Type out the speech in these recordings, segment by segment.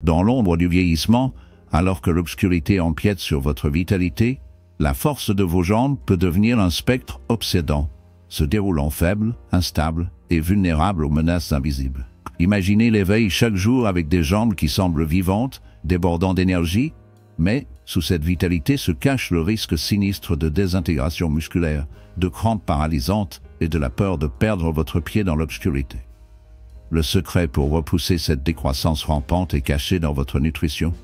Dans l'ombre du vieillissement, alors que l'obscurité empiète sur votre vitalité, la force de vos jambes peut devenir un spectre obsédant, se déroulant faible, instable et vulnérable aux menaces invisibles. Imaginez l'éveil chaque jour avec des jambes qui semblent vivantes, débordant d'énergie, mais sous cette vitalité se cache le risque sinistre de désintégration musculaire, de crampes paralysantes et de la peur de perdre votre pied dans l'obscurité. Le secret pour repousser cette décroissance rampante est caché dans votre nutrition.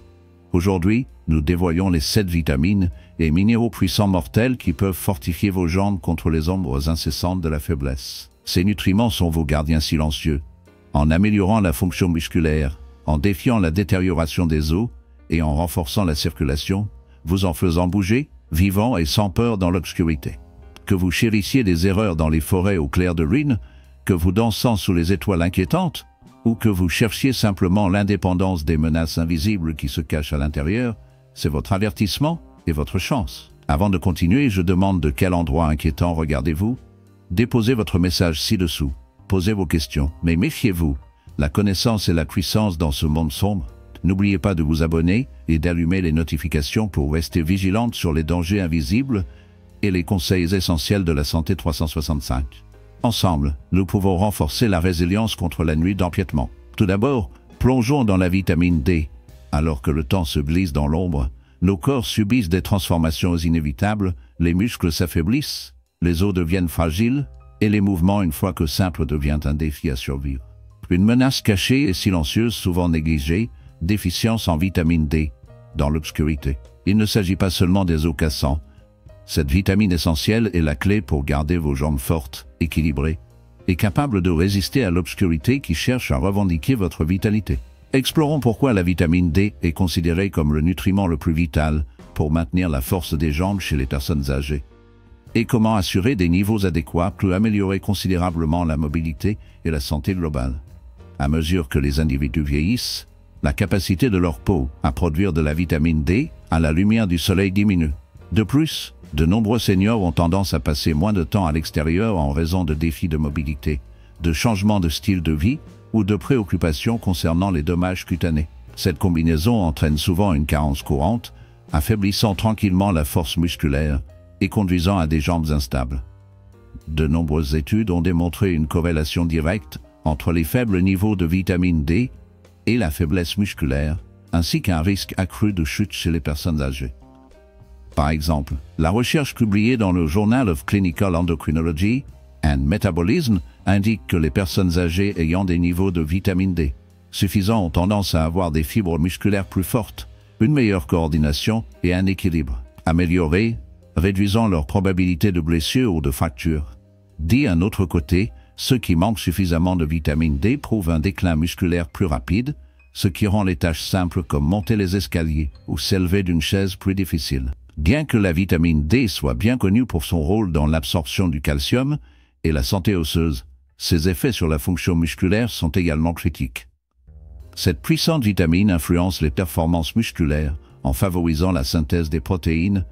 Aujourd'hui, nous dévoilons les 7 vitamines et minéraux puissants mortels qui peuvent fortifier vos jambes contre les ombres incessantes de la faiblesse. Ces nutriments sont vos gardiens silencieux. En améliorant la fonction musculaire, en défiant la détérioration des os et en renforçant la circulation, vous en faisant bouger, vivant et sans peur dans l'obscurité. Que vous chérissiez des erreurs dans les forêts au clair de lune, que vous dansant sous les étoiles inquiétantes, ou que vous cherchiez simplement l'indépendance des menaces invisibles qui se cachent à l'intérieur, c'est votre avertissement et votre chance. Avant de continuer, je demande de quel endroit inquiétant regardez-vous? Déposez votre message ci-dessous. Posez vos questions, mais méfiez-vous. La connaissance et la puissance dans ce monde sombre. N'oubliez pas de vous abonner et d'allumer les notifications pour rester vigilante sur les dangers invisibles et les conseils essentiels de la santé 365. Ensemble, nous pouvons renforcer la résilience contre la nuit d'empiètement. Tout d'abord, plongeons dans la vitamine D. Alors que le temps se glisse dans l'ombre, nos corps subissent des transformations inévitables, les muscles s'affaiblissent, les os deviennent fragiles, et les mouvements une fois que simple devient un défi à survivre. Une menace cachée et silencieuse souvent négligée, déficience en vitamine D, dans l'obscurité. Il ne s'agit pas seulement des os cassants. Cette vitamine essentielle est la clé pour garder vos jambes fortes, équilibrées, et capables de résister à l'obscurité qui cherche à revendiquer votre vitalité. Explorons pourquoi la vitamine D est considérée comme le nutriment le plus vital pour maintenir la force des jambes chez les personnes âgées. Et comment assurer des niveaux adéquats peut améliorer considérablement la mobilité et la santé globale. À mesure que les individus vieillissent, la capacité de leur peau à produire de la vitamine D à la lumière du soleil diminue. De plus, de nombreux seniors ont tendance à passer moins de temps à l'extérieur en raison de défis de mobilité, de changements de style de vie ou de préoccupations concernant les dommages cutanés. Cette combinaison entraîne souvent une carence courante, affaiblissant tranquillement la force musculaire et conduisant à des jambes instables. De nombreuses études ont démontré une corrélation directe entre les faibles niveaux de vitamine D et la faiblesse musculaire, ainsi qu'un risque accru de chute chez les personnes âgées. Par exemple, la recherche publiée dans le Journal of Clinical Endocrinology and Metabolism indique que les personnes âgées ayant des niveaux de vitamine D suffisants ont tendance à avoir des fibres musculaires plus fortes, une meilleure coordination et un équilibre amélioré, réduisant leur probabilité de blessure ou de fracture. D'un autre côté, ceux qui manquent suffisamment de vitamine D prouvent un déclin musculaire plus rapide, ce qui rend les tâches simples comme monter les escaliers ou s'élever d'une chaise plus difficiles. Bien que la vitamine D soit bien connue pour son rôle dans l'absorption du calcium et la santé osseuse, ses effets sur la fonction musculaire sont également critiques. Cette puissante vitamine influence les performances musculaires en favorisant la synthèse des protéines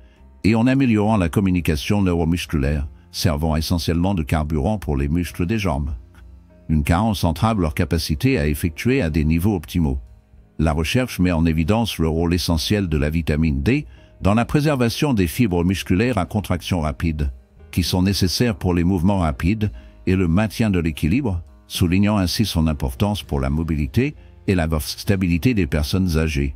et en améliorant la communication neuromusculaire, servant essentiellement de carburant pour les muscles des jambes. Une carence entrave leur capacité à effectuer à des niveaux optimaux. La recherche met en évidence le rôle essentiel de la vitamine D dans la préservation des fibres musculaires à contraction rapide, qui sont nécessaires pour les mouvements rapides et le maintien de l'équilibre, soulignant ainsi son importance pour la mobilité et la stabilité des personnes âgées.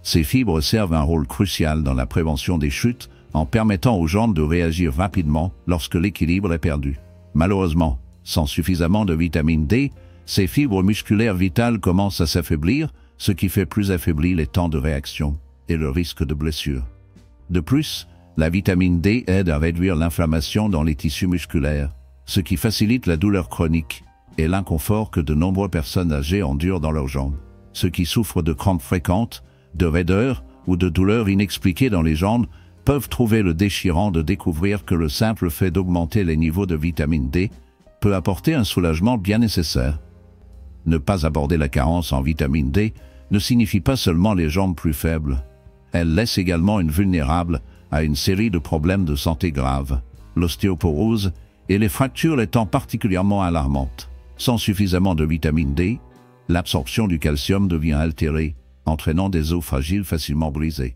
Ces fibres servent un rôle crucial dans la prévention des chutes en permettant aux jambes de réagir rapidement lorsque l'équilibre est perdu. Malheureusement, sans suffisamment de vitamine D, ces fibres musculaires vitales commencent à s'affaiblir, ce qui fait plus affaiblir les temps de réaction et le risque de blessure. De plus, la vitamine D aide à réduire l'inflammation dans les tissus musculaires, ce qui facilite la douleur chronique et l'inconfort que de nombreuses personnes âgées endurent dans leurs jambes. Ceux qui souffrent de crampes fréquentes, de raideurs ou de douleurs inexpliquées dans les jambes peuvent trouver le déchirant de découvrir que le simple fait d'augmenter les niveaux de vitamine D peut apporter un soulagement bien nécessaire. Ne pas aborder la carence en vitamine D ne signifie pas seulement les jambes plus faibles. Elle laisse également une vulnérable à une série de problèmes de santé graves, l'ostéoporose et les fractures étant particulièrement alarmantes. Sans suffisamment de vitamine D, l'absorption du calcium devient altérée, entraînant des os fragiles facilement brisés.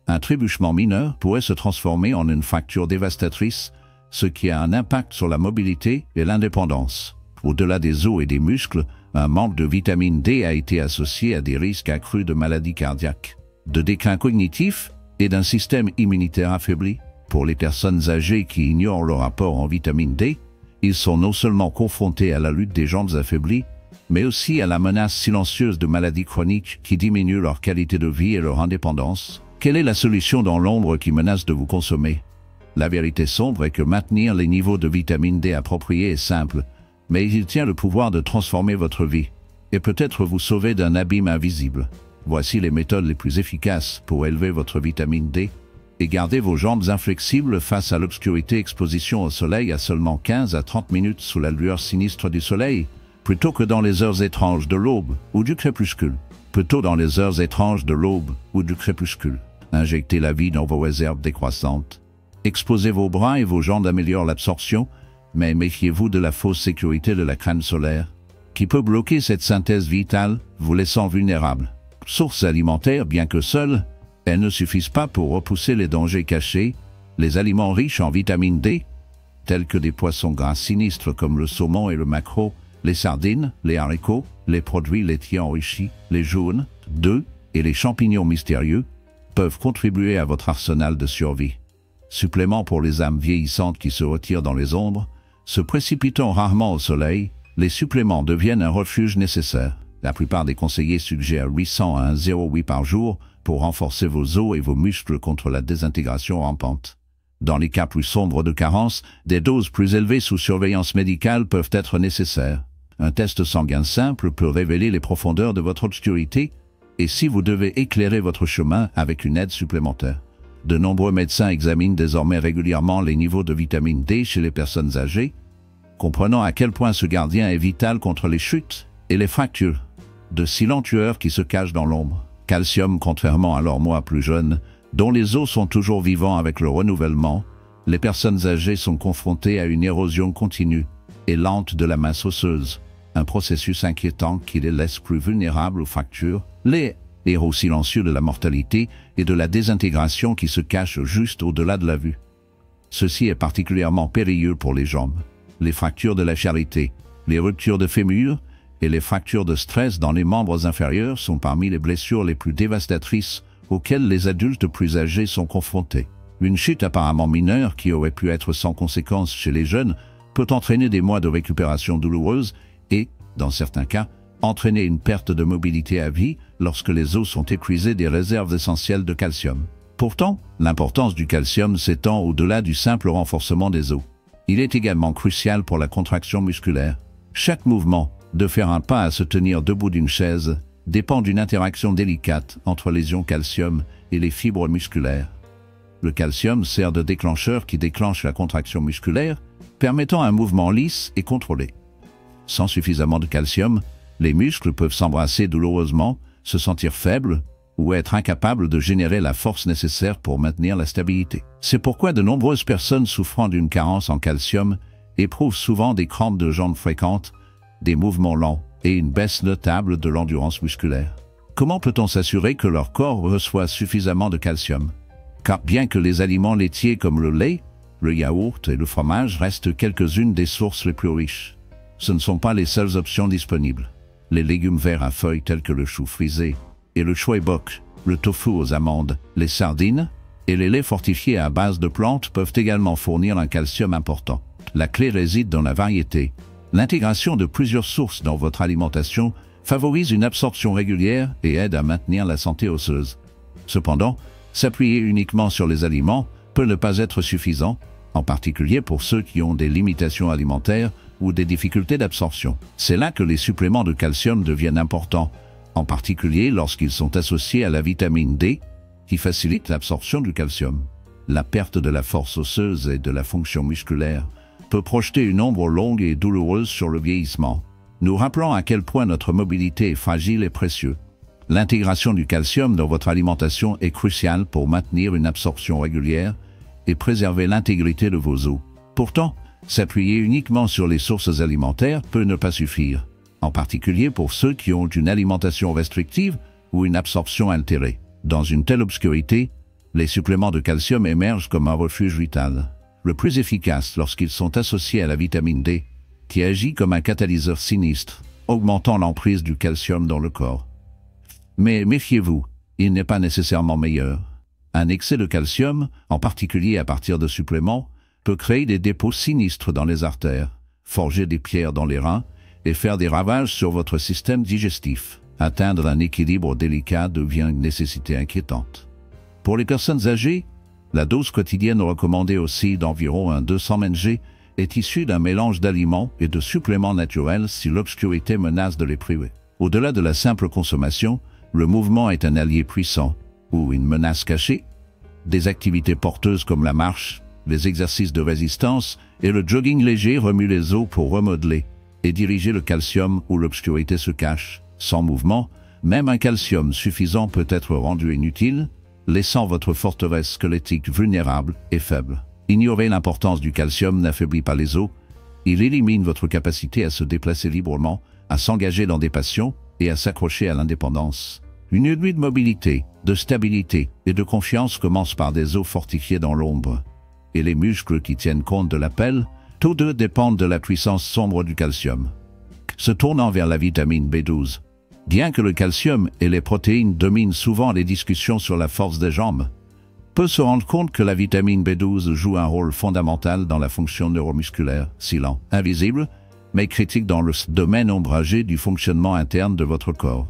Un trébuchement mineur pourrait se transformer en une fracture dévastatrice, ce qui a un impact sur la mobilité et l'indépendance. Au-delà des os et des muscles, un manque de vitamine D a été associé à des risques accrus de maladies cardiaques, de déclin cognitif et d'un système immunitaire affaibli. Pour les personnes âgées qui ignorent leur apport en vitamine D, ils sont non seulement confrontés à la lutte des jambes affaiblies, mais aussi à la menace silencieuse de maladies chroniques qui diminuent leur qualité de vie et leur indépendance. Quelle est la solution dans l'ombre qui menace de vous consommer? La vérité sombre est que maintenir les niveaux de vitamine D appropriés est simple, mais il tient le pouvoir de transformer votre vie, et peut-être vous sauver d'un abîme invisible. Voici les méthodes les plus efficaces pour élever votre vitamine D et garder vos jambes inflexibles face à l'obscurité. Exposition au soleil à seulement 15 à 30 minutes sous la lueur sinistre du soleil, plutôt que dans les heures étranges de l'aube ou du crépuscule. Plutôt dans les heures étranges de l'aube ou du crépuscule. Injectez la vie dans vos réserves décroissantes. Exposez vos bras et vos jambes améliorent l'absorption, mais méfiez-vous de la fausse sécurité de la crème solaire, qui peut bloquer cette synthèse vitale, vous laissant vulnérable. Sources alimentaires, bien que seules, elles ne suffisent pas pour repousser les dangers cachés. Les aliments riches en vitamine D, tels que des poissons gras sinistres comme le saumon et le maquereau, les sardines, les haricots, les produits laitiers enrichis, les jaunes, d'œufs et les champignons mystérieux, peuvent contribuer à votre arsenal de survie. Supplément pour les âmes vieillissantes qui se retirent dans les ombres, se précipitant rarement au soleil, les suppléments deviennent un refuge nécessaire. La plupart des conseillers suggèrent 800 à 1,08 par jour pour renforcer vos os et vos muscles contre la désintégration rampante. Dans les cas plus sombres de carence, des doses plus élevées sous surveillance médicale peuvent être nécessaires. Un test sanguin simple peut révéler les profondeurs de votre obscurité, et si vous devez éclairer votre chemin avec une aide supplémentaire. De nombreux médecins examinent désormais régulièrement les niveaux de vitamine D chez les personnes âgées, comprenant à quel point ce gardien est vital contre les chutes et les fractures, de silents tueurs qui se cachent dans l'ombre. Calcium, contrairement à leurs moi plus jeunes, dont les os sont toujours vivants avec le renouvellement, les personnes âgées sont confrontées à une érosion continue et lente de la masse osseuse, un processus inquiétant qui les laisse plus vulnérables aux fractures, les héros silencieux de la mortalité et de la désintégration qui se cachent juste au-delà de la vue. Ceci est particulièrement périlleux pour les jambes. Les fractures de la charité, les ruptures de fémur et les fractures de stress dans les membres inférieurs sont parmi les blessures les plus dévastatrices auxquelles les adultes plus âgés sont confrontés. Une chute apparemment mineure qui aurait pu être sans conséquence chez les jeunes peut entraîner des mois de récupération douloureuse et, dans certains cas, entraîner une perte de mobilité à vie lorsque les os sont épuisés des réserves essentielles de calcium. Pourtant, l'importance du calcium s'étend au-delà du simple renforcement des os. Il est également crucial pour la contraction musculaire. Chaque mouvement, de faire un pas à se tenir debout d'une chaise, dépend d'une interaction délicate entre les ions calcium et les fibres musculaires. Le calcium sert de déclencheur qui déclenche la contraction musculaire, permettant un mouvement lisse et contrôlé. Sans suffisamment de calcium, les muscles peuvent s'embrasser douloureusement, se sentir faibles ou être incapables de générer la force nécessaire pour maintenir la stabilité. C'est pourquoi de nombreuses personnes souffrant d'une carence en calcium éprouvent souvent des crampes de jambes fréquentes, des mouvements lents et une baisse notable de l'endurance musculaire. Comment peut-on s'assurer que leur corps reçoit suffisamment de calcium? Car bien que les aliments laitiers comme le lait, le yaourt et le fromage restent quelques-unes des sources les plus riches, ce ne sont pas les seules options disponibles. Les légumes verts à feuilles tels que le chou frisé et le choy bok, le tofu aux amandes, les sardines et les laits fortifiés à base de plantes peuvent également fournir un calcium important. La clé réside dans la variété. L'intégration de plusieurs sources dans votre alimentation favorise une absorption régulière et aide à maintenir la santé osseuse. Cependant, s'appuyer uniquement sur les aliments peut ne pas être suffisant, en particulier pour ceux qui ont des limitations alimentaires ou des difficultés d'absorption. C'est là que les suppléments de calcium deviennent importants, en particulier lorsqu'ils sont associés à la vitamine D, qui facilite l'absorption du calcium. La perte de la force osseuse et de la fonction musculaire peut projeter une ombre longue et douloureuse sur le vieillissement, nous rappelant à quel point notre mobilité est fragile et précieuse. L'intégration du calcium dans votre alimentation est cruciale pour maintenir une absorption régulière et préserver l'intégrité de vos os. Pourtant, s'appuyer uniquement sur les sources alimentaires peut ne pas suffire, en particulier pour ceux qui ont une alimentation restrictive ou une absorption altérée. Dans une telle obscurité, les suppléments de calcium émergent comme un refuge vital, le plus efficace lorsqu'ils sont associés à la vitamine D, qui agit comme un catalyseur sinistre, augmentant l'emprise du calcium dans le corps. Mais méfiez-vous, il n'est pas nécessairement meilleur. Un excès de calcium, en particulier à partir de suppléments, peut créer des dépôts sinistres dans les artères, forger des pierres dans les reins et faire des ravages sur votre système digestif. Atteindre un équilibre délicat devient une nécessité inquiétante. Pour les personnes âgées, la dose quotidienne recommandée aussi d'environ un 200 mg est issue d'un mélange d'aliments et de suppléments naturels si l'obscurité menace de les priver. Au-delà de la simple consommation, le mouvement est un allié puissant, ou une menace cachée. Des activités porteuses comme la marche, les exercices de résistance et le jogging léger remuent les os pour remodeler et diriger le calcium où l'obscurité se cache. Sans mouvement, même un calcium suffisant peut être rendu inutile, laissant votre forteresse squelettique vulnérable et faible. Ignorer l'importance du calcium n'affaiblit pas les os, il élimine votre capacité à se déplacer librement, à s'engager dans des passions et à s'accrocher à l'indépendance. Une nuit de mobilité, de stabilité et de confiance commence par des os fortifiés dans l'ombre. Et les muscles qui tiennent compte de l'appel, tous deux dépendent de la puissance sombre du calcium. Se tournant vers la vitamine B12. Bien que le calcium et les protéines dominent souvent les discussions sur la force des jambes, peut se rendre compte que la vitamine B12 joue un rôle fondamental dans la fonction neuromusculaire, silent, invisible, mais critique dans le domaine ombragé du fonctionnement interne de votre corps.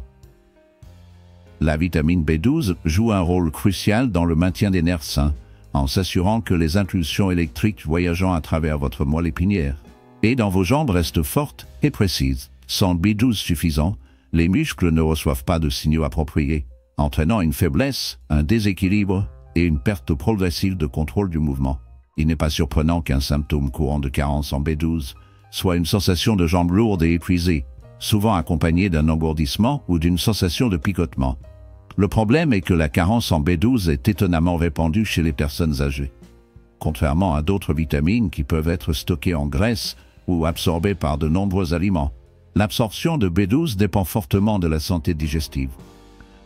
La vitamine B12 joue un rôle crucial dans le maintien des nerfs sains, en s'assurant que les impulsions électriques voyageant à travers votre moelle épinière et dans vos jambes restent fortes et précises. Sans B12 suffisant, les muscles ne reçoivent pas de signaux appropriés, entraînant une faiblesse, un déséquilibre et une perte progressive de contrôle du mouvement. Il n'est pas surprenant qu'un symptôme courant de carence en B12 soit une sensation de jambes lourdes et épuisées, souvent accompagnée d'un engourdissement ou d'une sensation de picotement. Le problème est que la carence en B12 est étonnamment répandue chez les personnes âgées. Contrairement à d'autres vitamines qui peuvent être stockées en graisse ou absorbées par de nombreux aliments, l'absorption de B12 dépend fortement de la santé digestive.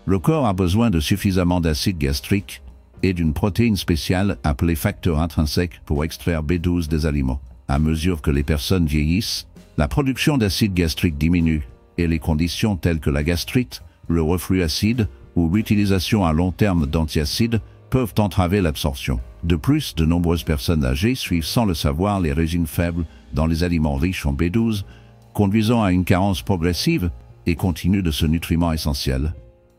Le corps a besoin de suffisamment d'acide gastrique et d'une protéine spéciale appelée facteur intrinsèque pour extraire B12 des aliments. À mesure que les personnes vieillissent, la production d'acide gastrique diminue et les conditions telles que la gastrite, le reflux acide ou l'utilisation à long terme d'antiacides peuvent entraver l'absorption. De plus, de nombreuses personnes âgées suivent sans le savoir les régimes faibles dans les aliments riches en B12, conduisant à une carence progressive et continue de ce nutriment essentiel.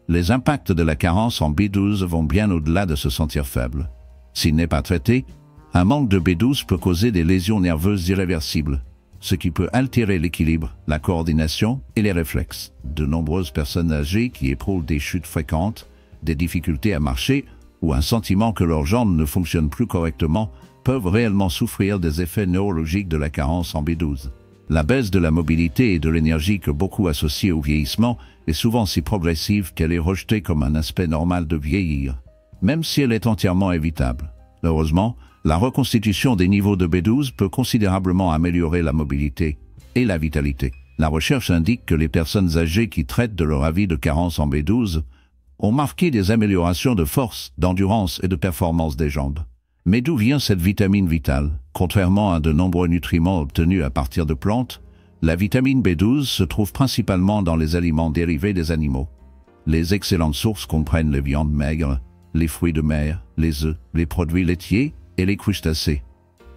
Les impacts de la carence en B12 vont bien au-delà de se sentir faible. S'il n'est pas traité, un manque de B12 peut causer des lésions nerveuses irréversibles, ce qui peut altérer l'équilibre, la coordination et les réflexes. De nombreuses personnes âgées qui éprouvent des chutes fréquentes, des difficultés à marcher ou un sentiment que leurs jambes ne fonctionnent plus correctement peuvent réellement souffrir des effets neurologiques de la carence en B12. La baisse de la mobilité et de l'énergie que beaucoup associent au vieillissement est souvent si progressive qu'elle est rejetée comme un aspect normal de vieillir, même si elle est entièrement évitable. Heureusement, la reconstitution des niveaux de B12 peut considérablement améliorer la mobilité et la vitalité. La recherche indique que les personnes âgées qui traitent de leur avis de carence en B12 ont marqué des améliorations de force, d'endurance et de performance des jambes. Mais d'où vient cette vitamine vitale? Contrairement à de nombreux nutriments obtenus à partir de plantes, la vitamine B12 se trouve principalement dans les aliments dérivés des animaux. Les excellentes sources comprennent les viandes maigres, les fruits de mer, les œufs, les produits laitiers et les crustacés,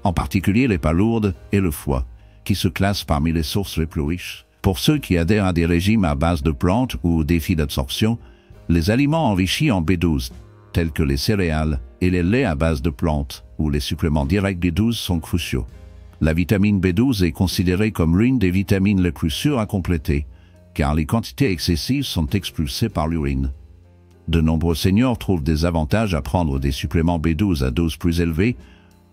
en particulier les palourdes et le foie, qui se classent parmi les sources les plus riches. Pour ceux qui adhèrent à des régimes à base de plantes ou au défi d'absorption, les aliments enrichis en B12, tels que les céréales et les laits à base de plantes ou les suppléments directs B12 sont cruciaux. La vitamine B12 est considérée comme l'une des vitamines les plus sûres à compléter, car les quantités excessives sont expulsées par l'urine. De nombreux seniors trouvent des avantages à prendre des suppléments B12 à dose plus élevée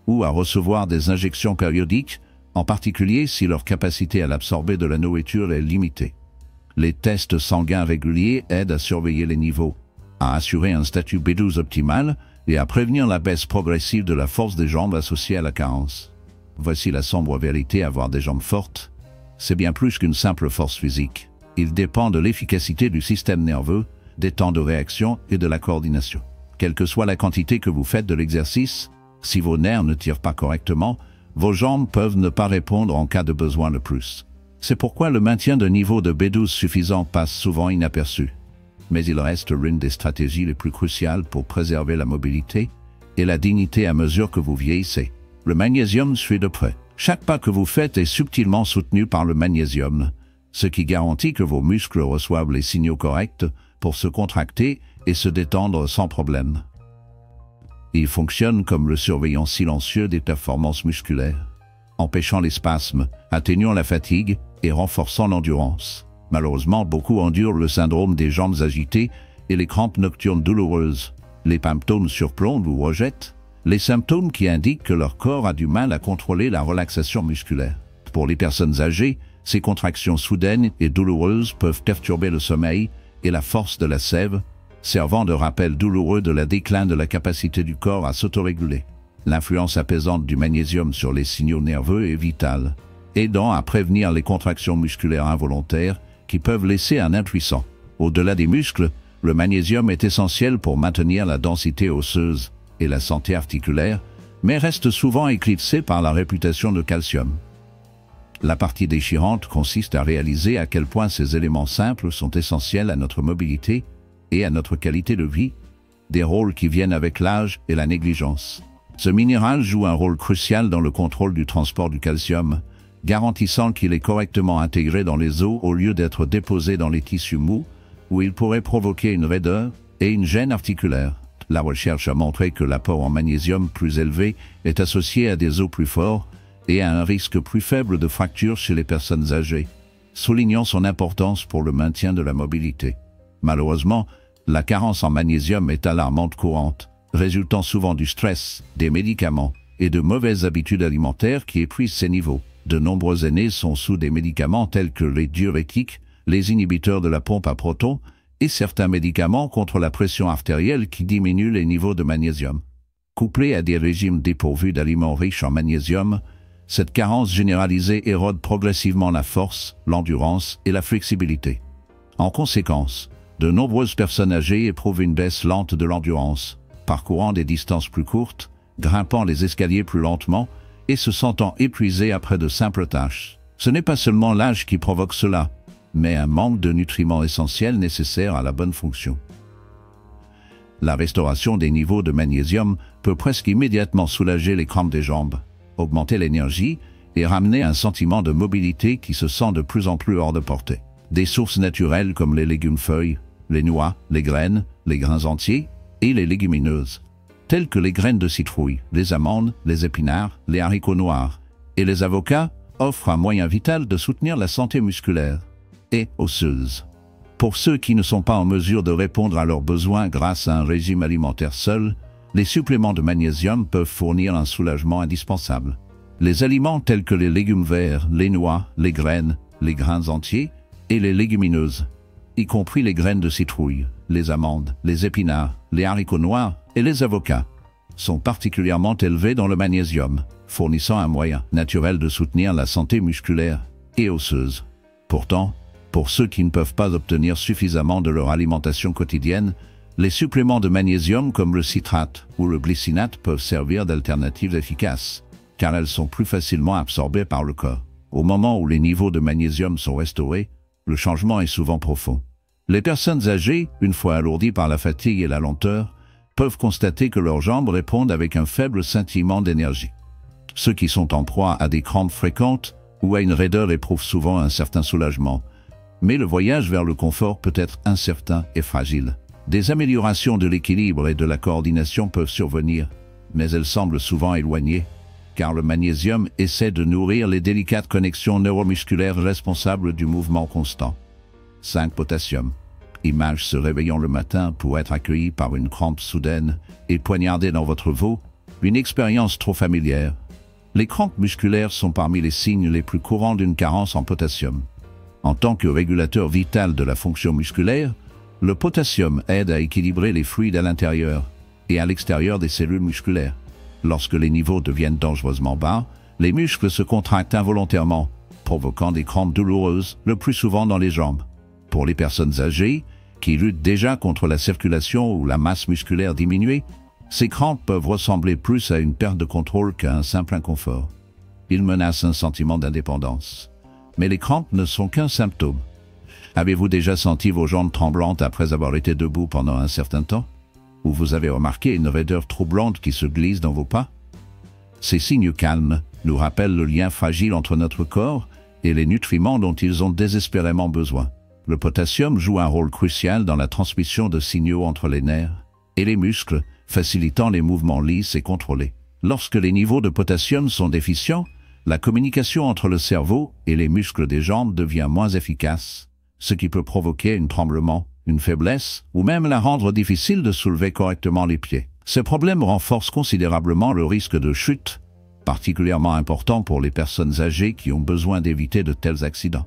ou à recevoir des injections périodiques, en particulier si leur capacité à l'absorber de la nourriture est limitée. Les tests sanguins réguliers aident à surveiller les niveaux, à assurer un statut B12 optimal et à prévenir la baisse progressive de la force des jambes associée à la carence. Voici la sombre vérité: avoir des jambes fortes, c'est bien plus qu'une simple force physique. Il dépend de l'efficacité du système nerveux, des temps de réaction et de la coordination. Quelle que soit la quantité que vous faites de l'exercice, si vos nerfs ne tirent pas correctement, vos jambes peuvent ne pas répondre en cas de besoin de plus. C'est pourquoi le maintien d'un niveau de B12 suffisant passe souvent inaperçu. Mais il reste l'une des stratégies les plus cruciales pour préserver la mobilité et la dignité à mesure que vous vieillissez. Le magnésium suit de près. Chaque pas que vous faites est subtilement soutenu par le magnésium, ce qui garantit que vos muscles reçoivent les signaux corrects pour se contracter et se détendre sans problème. Il fonctionne comme le surveillant silencieux des performances musculaires, empêchant les spasmes, atténuant la fatigue et renforçant l'endurance. Malheureusement, beaucoup endurent le syndrome des jambes agitées et les crampes nocturnes douloureuses. Les symptômes surplombent ou rejettent, les symptômes qui indiquent que leur corps a du mal à contrôler la relaxation musculaire. Pour les personnes âgées, ces contractions soudaines et douloureuses peuvent perturber le sommeil et la force de la sève, servant de rappel douloureux de la déclin de la capacité du corps à s'autoréguler. L'influence apaisante du magnésium sur les signaux nerveux est vitale, aidant à prévenir les contractions musculaires involontaires qui peuvent laisser un impuissant. Au-delà des muscles, le magnésium est essentiel pour maintenir la densité osseuse et la santé articulaire, mais reste souvent éclipsé par la réputation de calcium. La partie déchirante consiste à réaliser à quel point ces éléments simples sont essentiels à notre mobilité et à notre qualité de vie, des rôles qui viennent avec l'âge et la négligence. Ce minéral joue un rôle crucial dans le contrôle du transport du calcium, garantissant qu'il est correctement intégré dans les os au lieu d'être déposé dans les tissus mous, où il pourrait provoquer une raideur et une gêne articulaire. La recherche a montré que l'apport en magnésium plus élevé est associé à des os plus forts et à un risque plus faible de fracture chez les personnes âgées, soulignant son importance pour le maintien de la mobilité. Malheureusement, la carence en magnésium est alarmante courante, résultant souvent du stress, des médicaments et de mauvaises habitudes alimentaires qui épuisent ces niveaux. De nombreux aînés sont sous des médicaments tels que les diurétiques, les inhibiteurs de la pompe à protons et certains médicaments contre la pression artérielle qui diminuent les niveaux de magnésium. Couplé à des régimes dépourvus d'aliments riches en magnésium, cette carence généralisée érode progressivement la force, l'endurance et la flexibilité. En conséquence, de nombreuses personnes âgées éprouvent une baisse lente de l'endurance, parcourant des distances plus courtes, grimpant les escaliers plus lentement et se sentant épuisées après de simples tâches. Ce n'est pas seulement l'âge qui provoque cela, mais un manque de nutriments essentiels nécessaires à la bonne fonction. La restauration des niveaux de magnésium peut presque immédiatement soulager les crampes des jambes, augmenter l'énergie et ramener un sentiment de mobilité qui se sent de plus en plus hors de portée. Des sources naturelles comme les légumes-feuilles, les noix, les graines, les grains entiers et les légumineuses, telles que les graines de citrouille, les amandes, les épinards, les haricots noirs et les avocats, offrent un moyen vital de soutenir la santé musculaire et osseuse. Pour ceux qui ne sont pas en mesure de répondre à leurs besoins grâce à un régime alimentaire seul, les suppléments de magnésium peuvent fournir un soulagement indispensable. Les aliments tels que les légumes verts, les noix, les graines, les grains entiers et les légumineuses, y compris les graines de citrouille, les amandes, les épinards, les haricots noirs et les avocats, sont particulièrement élevés dans le magnésium, fournissant un moyen naturel de soutenir la santé musculaire et osseuse. Pourtant, pour ceux qui ne peuvent pas obtenir suffisamment de leur alimentation quotidienne, les suppléments de magnésium comme le citrate ou le glycinate peuvent servir d'alternatives efficaces, car elles sont plus facilement absorbées par le corps. Au moment où les niveaux de magnésium sont restaurés, le changement est souvent profond. Les personnes âgées, une fois alourdies par la fatigue et la lenteur, peuvent constater que leurs jambes répondent avec un faible scintillement d'énergie. Ceux qui sont en proie à des crampes fréquentes ou à une raideur éprouvent souvent un certain soulagement, mais le voyage vers le confort peut être incertain et fragile. Des améliorations de l'équilibre et de la coordination peuvent survenir, mais elles semblent souvent éloignées, car le magnésium essaie de nourrir les délicates connexions neuromusculaires responsables du mouvement constant. 5. Potassium. Image se réveillant le matin pour être accueilli par une crampe soudaine et poignardé dans votre veau, une expérience trop familière. Les crampes musculaires sont parmi les signes les plus courants d'une carence en potassium. En tant que régulateur vital de la fonction musculaire, le potassium aide à équilibrer les fluides à l'intérieur et à l'extérieur des cellules musculaires. Lorsque les niveaux deviennent dangereusement bas, les muscles se contractent involontairement, provoquant des crampes douloureuses, le plus souvent dans les jambes. Pour les personnes âgées, qui luttent déjà contre la circulation ou la masse musculaire diminuée, ces crampes peuvent ressembler plus à une perte de contrôle qu'à un simple inconfort. Ils menacent un sentiment d'indépendance. Mais les crampes ne sont qu'un symptôme. Avez-vous déjà senti vos jambes tremblantes après avoir été debout pendant un certain temps? Ou vous avez remarqué une raideur troublante qui se glisse dans vos pas? Ces signes calmes nous rappellent le lien fragile entre notre corps et les nutriments dont ils ont désespérément besoin. Le potassium joue un rôle crucial dans la transmission de signaux entre les nerfs et les muscles, facilitant les mouvements lisses et contrôlés. Lorsque les niveaux de potassium sont déficients, la communication entre le cerveau et les muscles des jambes devient moins efficace, ce qui peut provoquer un tremblement, une faiblesse, ou même la rendre difficile de soulever correctement les pieds. Ces problèmes renforcent considérablement le risque de chute, particulièrement important pour les personnes âgées qui ont besoin d'éviter de tels accidents.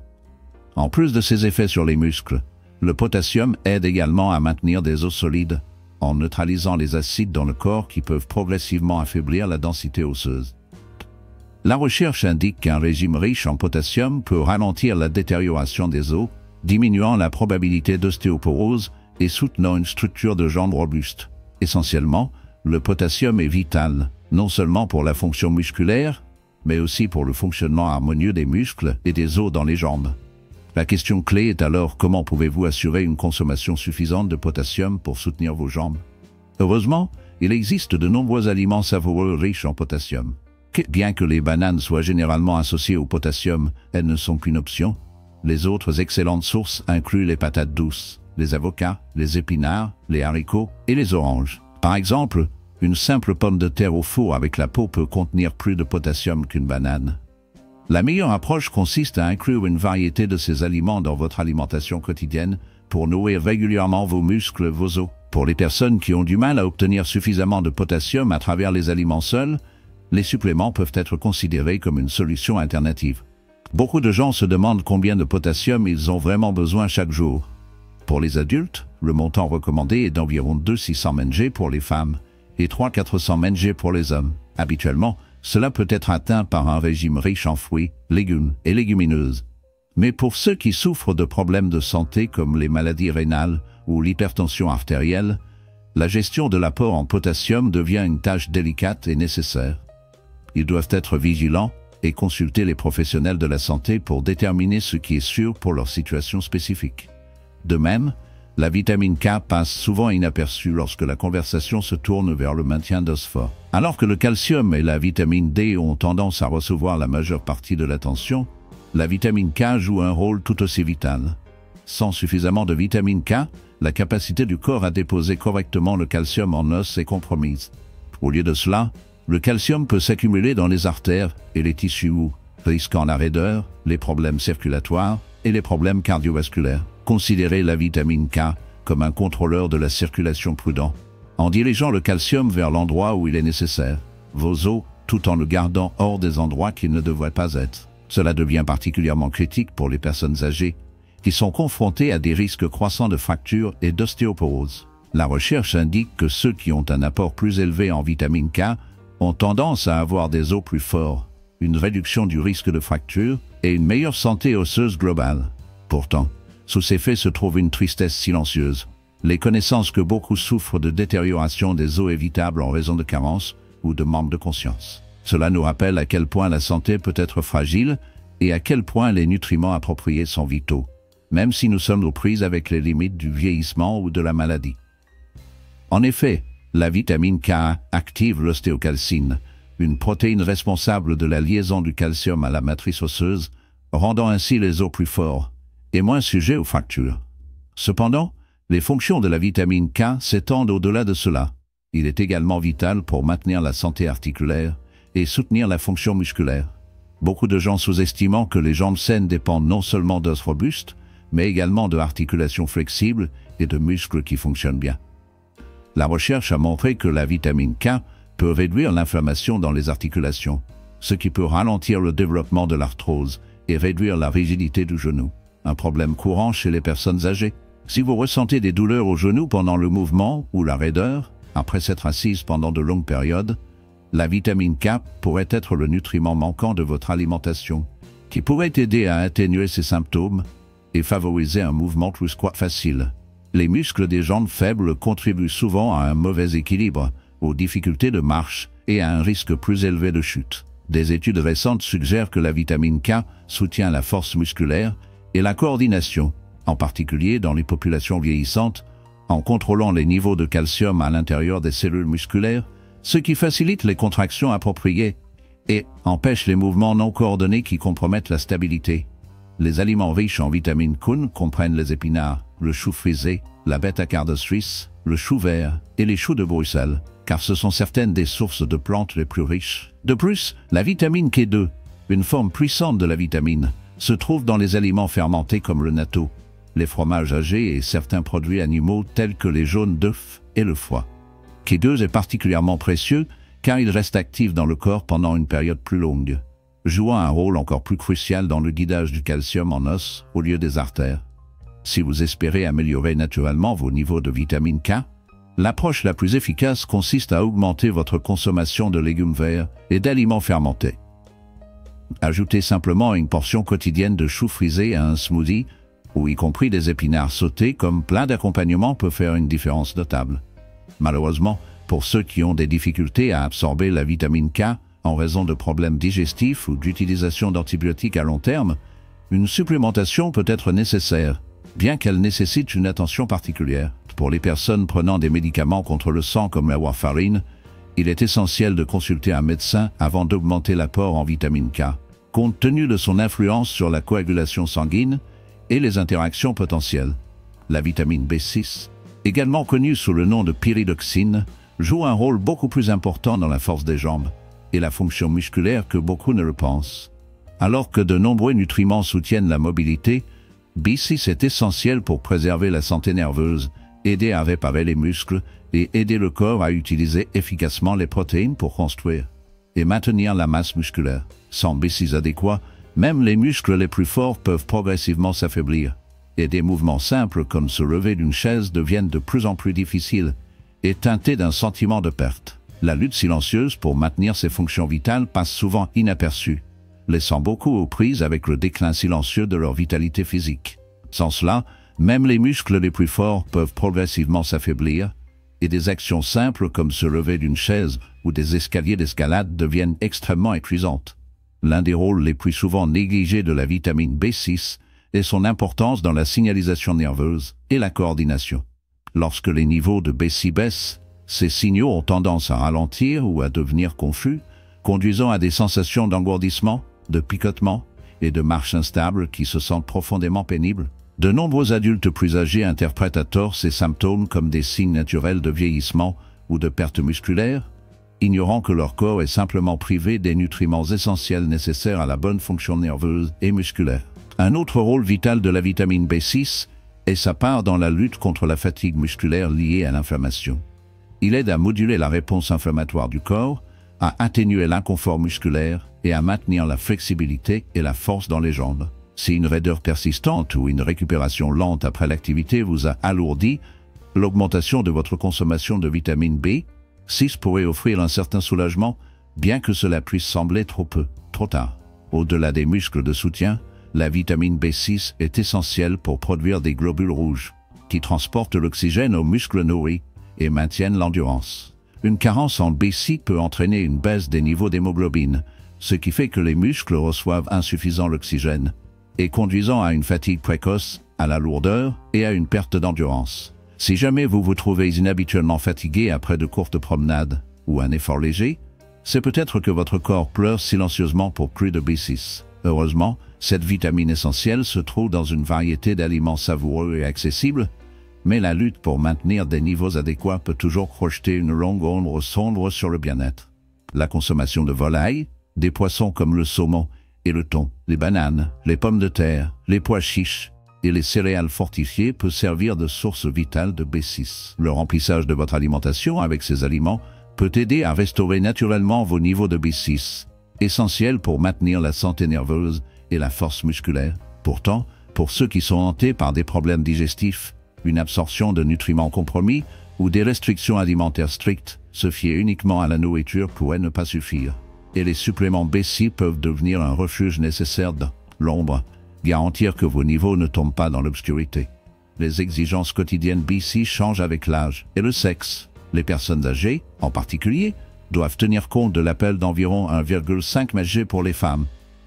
En plus de ses effets sur les muscles, le potassium aide également à maintenir des os solides, en neutralisant les acides dans le corps qui peuvent progressivement affaiblir la densité osseuse. La recherche indique qu'un régime riche en potassium peut ralentir la détérioration des os, diminuant la probabilité d'ostéoporose et soutenant une structure de jambes robuste. Essentiellement, le potassium est vital, non seulement pour la fonction musculaire, mais aussi pour le fonctionnement harmonieux des muscles et des os dans les jambes. La question clé est alors comment pouvez-vous assurer une consommation suffisante de potassium pour soutenir vos jambes? Heureusement, il existe de nombreux aliments savoureux riches en potassium. Bien que les bananes soient généralement associées au potassium, elles ne sont qu'une option. Les autres excellentes sources incluent les patates douces, les avocats, les épinards, les haricots et les oranges. Par exemple, une simple pomme de terre au four avec la peau peut contenir plus de potassium qu'une banane. La meilleure approche consiste à inclure une variété de ces aliments dans votre alimentation quotidienne pour nourrir régulièrement vos muscles, vos os. Pour les personnes qui ont du mal à obtenir suffisamment de potassium à travers les aliments seuls, les suppléments peuvent être considérés comme une solution alternative. Beaucoup de gens se demandent combien de potassium ils ont vraiment besoin chaque jour. Pour les adultes, le montant recommandé est d'environ 200-600 mg pour les femmes et 300-400 mg pour les hommes. Habituellement, cela peut être atteint par un régime riche en fruits, légumes et légumineuses. Mais pour ceux qui souffrent de problèmes de santé comme les maladies rénales ou l'hypertension artérielle, la gestion de l'apport en potassium devient une tâche délicate et nécessaire. Ils doivent être vigilants et consulter les professionnels de la santé pour déterminer ce qui est sûr pour leur situation spécifique. De même, la vitamine K passe souvent inaperçue lorsque la conversation se tourne vers le maintien d'os forts. Alors que le calcium et la vitamine D ont tendance à recevoir la majeure partie de l'attention, la vitamine K joue un rôle tout aussi vital. Sans suffisamment de vitamine K, la capacité du corps à déposer correctement le calcium en os est compromise. Au lieu de cela, le calcium peut s'accumuler dans les artères et les tissus mous, risquant la raideur, les problèmes circulatoires et les problèmes cardiovasculaires. Considérez la vitamine K comme un contrôleur de la circulation prudent, en dirigeant le calcium vers l'endroit où il est nécessaire, vos os, tout en le gardant hors des endroits qui ne devraient pas être. Cela devient particulièrement critique pour les personnes âgées, qui sont confrontées à des risques croissants de fractures et d'ostéoporose. La recherche indique que ceux qui ont un apport plus élevé en vitamine K ont tendance à avoir des os plus forts, une réduction du risque de fracture et une meilleure santé osseuse globale. Pourtant, sous ces faits se trouve une tristesse silencieuse. Les connaissances que beaucoup souffrent de détérioration des os évitables en raison de carences ou de manque de conscience. Cela nous rappelle à quel point la santé peut être fragile et à quel point les nutriments appropriés sont vitaux, même si nous sommes aux prises avec les limites du vieillissement ou de la maladie. En effet, la vitamine K active l'ostéocalcine, une protéine responsable de la liaison du calcium à la matrice osseuse, rendant ainsi les os plus forts et moins sujets aux fractures. Cependant, les fonctions de la vitamine K s'étendent au-delà de cela. Il est également vital pour maintenir la santé articulaire et soutenir la fonction musculaire. Beaucoup de gens sous-estimant que les jambes saines dépendent non seulement d'os robustes, mais également de articulations flexibles et de muscles qui fonctionnent bien. La recherche a montré que la vitamine K peut réduire l'inflammation dans les articulations, ce qui peut ralentir le développement de l'arthrose et réduire la rigidité du genou, un problème courant chez les personnes âgées. Si vous ressentez des douleurs au genou pendant le mouvement ou la raideur, après s'être assise pendant de longues périodes, la vitamine K pourrait être le nutriment manquant de votre alimentation, qui pourrait aider à atténuer ces symptômes et favoriser un mouvement plus facile. Les muscles des jambes faibles contribuent souvent à un mauvais équilibre, aux difficultés de marche et à un risque plus élevé de chute. Des études récentes suggèrent que la vitamine K soutient la force musculaire et la coordination, en particulier dans les populations vieillissantes, en contrôlant les niveaux de calcium à l'intérieur des cellules musculaires, ce qui facilite les contractions appropriées et empêche les mouvements non coordonnés qui compromettent la stabilité. Les aliments riches en vitamine K comprennent les épinards, le chou frisé, la bêta-carotène suisse, le chou vert et les choux de Bruxelles, car ce sont certaines des sources de plantes les plus riches. De plus, la vitamine K2, une forme puissante de la vitamine, se trouve dans les aliments fermentés comme le natto, les fromages âgés et certains produits animaux tels que les jaunes d'œufs et le foie. K2 est particulièrement précieux car il reste actif dans le corps pendant une période plus longue, jouant un rôle encore plus crucial dans le guidage du calcium en os au lieu des artères. Si vous espérez améliorer naturellement vos niveaux de vitamine K, l'approche la plus efficace consiste à augmenter votre consommation de légumes verts et d'aliments fermentés. Ajoutez simplement une portion quotidienne de choux frisés à un smoothie, ou y compris des épinards sautés comme plat d'accompagnement peut faire une différence notable. Malheureusement, pour ceux qui ont des difficultés à absorber la vitamine K en raison de problèmes digestifs ou d'utilisation d'antibiotiques à long terme, une supplémentation peut être nécessaire, bien qu'elle nécessite une attention particulière. Pour les personnes prenant des médicaments contre le sang comme la warfarine, il est essentiel de consulter un médecin avant d'augmenter l'apport en vitamine K, compte tenu de son influence sur la coagulation sanguine et les interactions potentielles. La vitamine B6, également connue sous le nom de pyridoxine, joue un rôle beaucoup plus important dans la force des jambes et la fonction musculaire que beaucoup ne le pensent. Alors que de nombreux nutriments soutiennent la mobilité, B6 est essentiel pour préserver la santé nerveuse, aider à réparer les muscles et aider le corps à utiliser efficacement les protéines pour construire et maintenir la masse musculaire. Sans B6 adéquat, même les muscles les plus forts peuvent progressivement s'affaiblir et des mouvements simples comme se lever d'une chaise deviennent de plus en plus difficiles et teintés d'un sentiment de perte. La lutte silencieuse pour maintenir ces fonctions vitales passe souvent inaperçue, laissant beaucoup aux prises avec le déclin silencieux de leur vitalité physique. Sans cela, même les muscles les plus forts peuvent progressivement s'affaiblir, et des actions simples comme se lever d'une chaise ou des escaliers d'escalade deviennent extrêmement épuisantes. L'un des rôles les plus souvent négligés de la vitamine B6 est son importance dans la signalisation nerveuse et la coordination. Lorsque les niveaux de B6 baissent, ces signaux ont tendance à ralentir ou à devenir confus, conduisant à des sensations d'engourdissement, de picotement et de marche instable qui se sentent profondément pénibles. De nombreux adultes plus âgés interprètent à tort ces symptômes comme des signes naturels de vieillissement ou de perte musculaire, ignorant que leur corps est simplement privé des nutriments essentiels nécessaires à la bonne fonction nerveuse et musculaire. Un autre rôle vital de la vitamine B6 est sa part dans la lutte contre la fatigue musculaire liée à l'inflammation. Il aide à moduler la réponse inflammatoire du corps, à atténuer l'inconfort musculaire et à maintenir la flexibilité et la force dans les jambes. Si une raideur persistante ou une récupération lente après l'activité vous a alourdi, l'augmentation de votre consommation de vitamine B6 pourrait offrir un certain soulagement, bien que cela puisse sembler trop peu, trop tard. Au-delà des muscles de soutien, la vitamine B6 est essentielle pour produire des globules rouges, qui transportent l'oxygène aux muscles nourris et maintiennent l'endurance. Une carence en B6 peut entraîner une baisse des niveaux d'hémoglobine, ce qui fait que les muscles reçoivent insuffisant l'oxygène, et conduisant à une fatigue précoce, à la lourdeur et à une perte d'endurance. Si jamais vous vous trouvez inhabituellement fatigué après de courtes promenades ou un effort léger, c'est peut-être que votre corps pleure silencieusement pour plus de B6. Heureusement, cette vitamine essentielle se trouve dans une variété d'aliments savoureux et accessibles, mais la lutte pour maintenir des niveaux adéquats peut toujours projeter une longue ombre sombre sur le bien-être. La consommation de volaille, des poissons comme le saumon et le thon, les bananes, les pommes de terre, les pois chiches et les céréales fortifiées peut servir de source vitale de B6. Le remplissage de votre alimentation avec ces aliments peut aider à restaurer naturellement vos niveaux de B6, essentiels pour maintenir la santé nerveuse et la force musculaire. Pourtant, pour ceux qui sont hantés par des problèmes digestifs, une absorption de nutriments compromis ou des restrictions alimentaires strictes, se fier uniquement à la nourriture pourrait ne pas suffire. Et les suppléments B6 peuvent devenir un refuge nécessaire dans l'ombre, garantir que vos niveaux ne tombent pas dans l'obscurité. Les exigences quotidiennes BC changent avec l'âge et le sexe. Les personnes âgées, en particulier, doivent tenir compte de l'appel d'environ 1,5 mg pour les femmes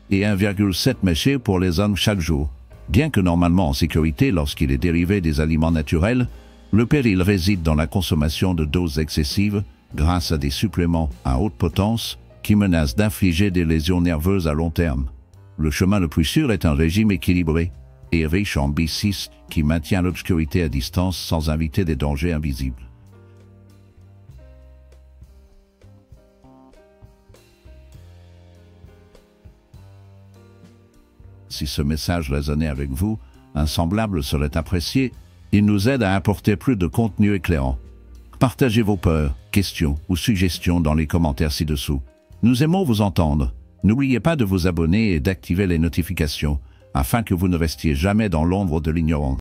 et 1,7 mg pour les hommes chaque jour. Bien que normalement en sécurité lorsqu'il est dérivé des aliments naturels, le péril réside dans la consommation de doses excessives grâce à des suppléments à haute potence qui menacent d'infliger des lésions nerveuses à long terme. Le chemin le plus sûr est un régime équilibré et riche en B6 qui maintient l'obscurité à distance sans inviter des dangers invisibles. Si ce message résonnait avec vous, un semblable serait apprécié. Il nous aide à apporter plus de contenu éclairant. Partagez vos peurs, questions ou suggestions dans les commentaires ci-dessous. Nous aimons vous entendre. N'oubliez pas de vous abonner et d'activer les notifications afin que vous ne restiez jamais dans l'ombre de l'ignorance.